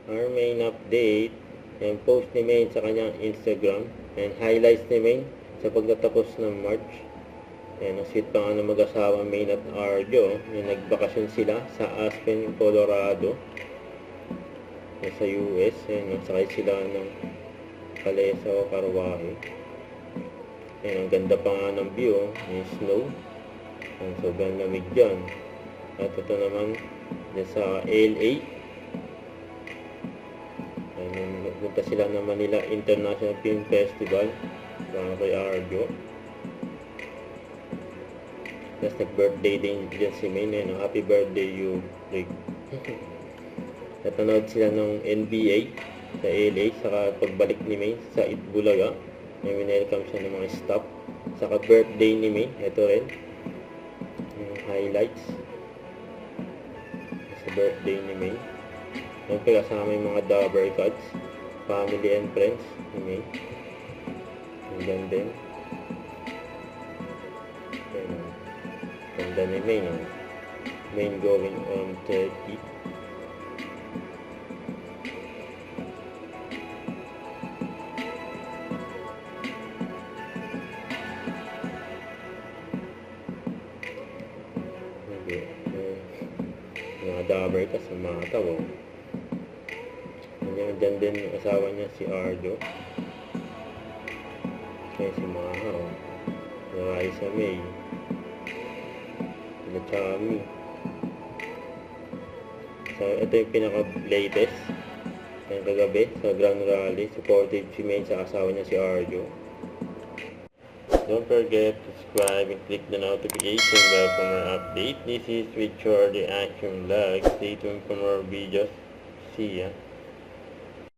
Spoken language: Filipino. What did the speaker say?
our main update. Yung post ni Main sa kanyang Instagram. And highlights ni Main sa pagtatapos ng March. Ayan, ang sweet pa nga ng mag-asawa Main at Arjo. Yung nagbakasyon sila sa Aspen, Colorado. Sa US. Ayan, nagsakay sila ng kalesa o karwahe. Ayan, ang ganda pa nga ng view. Yung snow. Ang sobrang lamig dyan. At ito naman dyan sa LA. Ayan, nagpunta sila ng Manila International Film Festival para kay Arjo. Tapos nag-birthday din dyan si Main. Happy birthday you, Rick. Natanood sila ng NBA sa LA. Saka pagbalik ni Main sa Itbulaga, may winelcome siya ng mga staff. Saka birthday ni Main. Ito rin yung highlights sa birthday ni Main. Yung kasama yung mga Dabber Cats, family and friends ni Main. Hanggang din. Ganda ni Main. Main going on 30. Mga Dabber Cats sa mga tawo. Diyan din yung asawa niya si Arjo. Kaya si Mahaw. Si Raisa May. Sila Chami. So, ito yung pinaka-latest. Yung kagabi sa Grand Rally. Supported si May sa asawa niya si Arjo. Don't forget to subscribe and click the notification bell for more update. This is Richard the Action Vlog. Stay tuned for more videos. See ya.